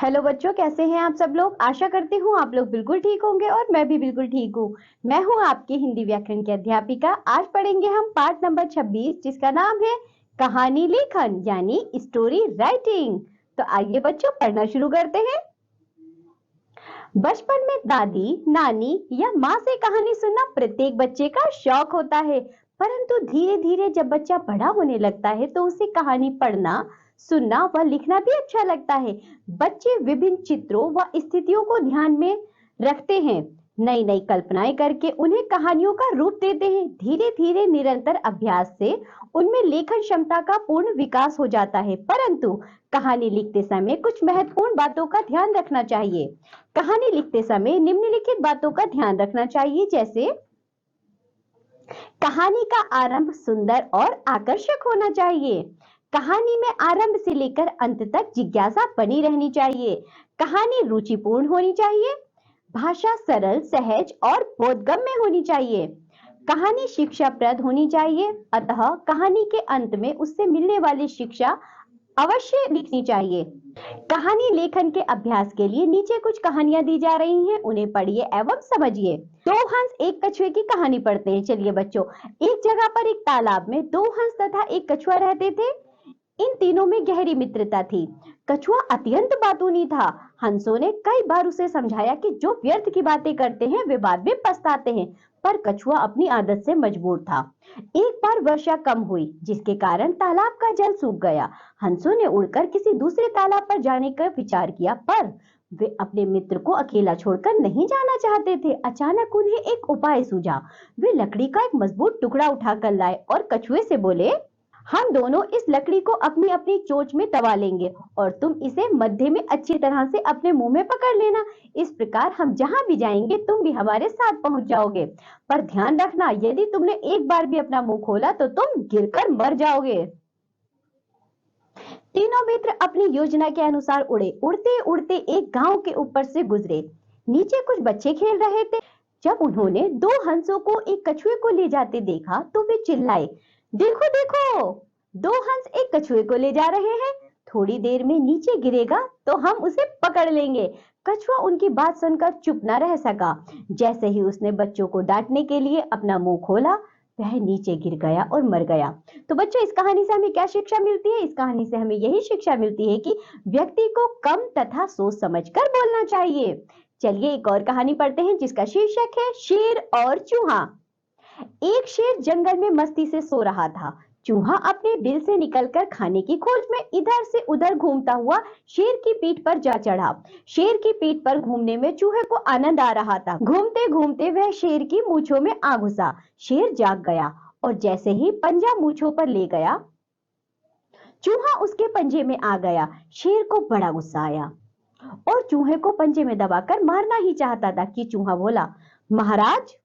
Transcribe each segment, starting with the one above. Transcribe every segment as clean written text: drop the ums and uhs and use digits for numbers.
Hello बच्चों, कैसे हैं आप सब लोग। आशा करती हूँ आप लोग बिल्कुल ठीक होंगे और मैं भी बिल्कुल ठीक हूँ। मैं हूँ आपकी हिंदी व्याकरण की अध्यापिका। आज पढ़ेंगे हम पाठ नंबर 26 जिसका नाम है कहानी लेखन यानी स्टोरी राइटिंग। तो आइए बच्चों पढ़ना शुरू करते हैं। बचपन में दादी, नानी या माँ से कहानी सुनना प्रत्येक बच्चे का शौक होता है, परंतु धीरे धीरे जब बच्चा बड़ा होने लगता है तो उसे कहानी पढ़ना, सुनना व लिखना भी अच्छा लगता है। बच्चे विभिन्न चित्रों व स्थितियों को ध्यान में रखते हैं, नई नई कल्पनाएं करके उन्हें कहानियों का रूप देते हैं। धीरे धीरे निरंतर अभ्यास से उनमें लेखन क्षमता का पूर्ण विकास हो जाता है। परंतु कहानी लिखते समय कुछ महत्वपूर्ण बातों का ध्यान रखना चाहिए। कहानी लिखते समय निम्नलिखित बातों का ध्यान रखना चाहिए, जैसे कहानी का आरंभ सुंदर और आकर्षक होना चाहिए। कहानी में आरंभ से लेकर अंत तक जिज्ञासा बनी रहनी चाहिए। कहानी रुचिपूर्ण होनी चाहिए। भाषा सरल, सहज और बोधगम्य होनी चाहिए। कहानी शिक्षाप्रद होनी चाहिए, अतः कहानी के अंत में उससे मिलने वाली शिक्षा अवश्य लिखनी चाहिए। कहानी लेखन के अभ्यास के लिए नीचे कुछ कहानियां दी जा रही हैं, उन्हें पढ़िए एवं समझिए। दो हंस एक कछुए की कहानी पढ़ते हैं। चलिए बच्चों, एक जगह पर एक तालाब में दो हंस तथा एक कछुआ रहते थे। इन तीनों में गहरी मित्रता थी। कछुआ अत्यंत बातूनी था। हंसों ने कई बार उसे समझाया कि जो व्यर्थ की बातें करते हैं वे बाद में पछताते हैं, पर कछुआ अपनी आदत से मजबूर था। एक बार वर्षा कम हुई जिसके कारण तालाब का जल सूख गया। हंसों ने उड़कर किसी दूसरे तालाब पर जाने का विचार किया, पर वे अपने मित्र को अकेला छोड़कर नहीं जाना चाहते थे। अचानक उन्हें एक उपाय सूझा। वे लकड़ी का एक मजबूत टुकड़ा उठाकर लाए और कछुए से बोले, हम दोनों इस लकड़ी को अपनी अपनी चोंच में दबा लेंगे और तुम इसे मध्य में अच्छी तरह से अपने मुंह में पकड़ लेना। इस प्रकार हम जहां भी जाएंगे तुम भी हमारे साथ पहुंच जाओगे, पर ध्यान रखना यदि तुमने एक बार भी अपना मुंह खोला तो तुम गिरकर मर जाओगे। तीनों मित्र अपनी योजना के अनुसार उड़े। उड़ते उड़ते एक गांव के ऊपर से गुजरे। नीचे कुछ बच्चे खेल रहे थे। जब उन्होंने दो हंसों को एक कछुए को ले जाते देखा तो वे चिल्लाए, देखो देखो, दो हंस एक कछुए को ले जा रहे हैं। थोड़ी देर में नीचे गिरेगा तो हम उसे पकड़ लेंगे। कछुआ उनकी बात सुनकर चुप न रह सका। जैसे ही उसने बच्चों को डांटने के लिए अपना मुंह खोला, वह नीचे गिर गया और मर गया। तो बच्चों, इस कहानी से हमें क्या शिक्षा मिलती है? इस कहानी से हमें यही शिक्षा मिलती है कि व्यक्ति को कम तथा सोच समझकर बोलना चाहिए। चलिए एक और कहानी पढ़ते हैं जिसका शीर्षक है शेर और चूहा। एक शेर जंगल में मस्ती से सो रहा था। चूहा अपने बिल से निकलकर खाने की खोज में इधर से उधर घूमता हुआ शेर की पीठ पर जा चढ़ा। शेर की पीठ पर घूमने में चूहे को आनंद आ रहा था। घूमते घूमते वह शेर की मूंछों में आ घुसा। शेर जाग गया और जैसे ही पंजा मूंछों पर ले गया, चूहा उसके पंजे में आ गया। शेर को बड़ा गुस्सा आया और चूहे को पंजे में दबाकर मारना ही चाहता था कि चूहा बोला, महाराज,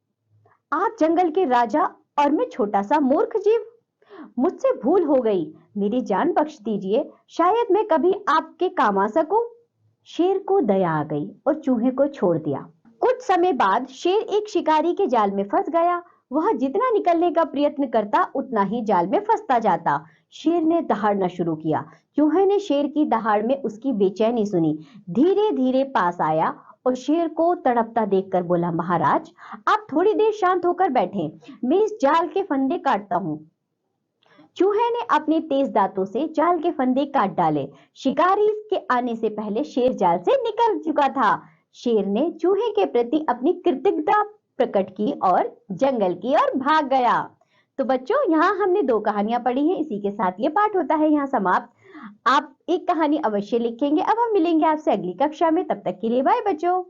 आप जंगल के राजा और मैं छोटा सा मूर्ख जीव, मुझसे भूल हो गई, मेरी जान बख्श दीजिए, शायद मैं कभी आपके काम आ सकूं। शेर को दया आ गई और चूहे को छोड़ दिया। कुछ समय बाद शेर एक शिकारी के जाल में फंस गया। वह जितना निकलने का प्रयत्न करता उतना ही जाल में फंसता जाता। शेर ने दहाड़ना शुरू किया। चूहे ने शेर की दहाड़ में उसकी बेचैनी सुनी। धीरे धीरे पास आया और शेर को तड़पता देखकर बोला, महाराज, आप थोड़ी देर शांत होकर बैठें, मैं इस जाल के फंदे काटता हूं। चूहे ने अपने तेज दांतों से जाल के फंदे काट डाले। शिकारी के आने से पहले शेर जाल से निकल चुका था। शेर ने चूहे के प्रति अपनी कृतज्ञता प्रकट की और जंगल की ओर भाग गया। तो बच्चों, यहाँ हमने दो कहानियां पढ़ी हैं। इसी के साथ ये पाठ होता है यहाँ समाप्त। आप एक कहानी अवश्य लिखेंगे। अब हम मिलेंगे आपसे अगली कक्षा में। तब तक के लिए बाय बच्चों।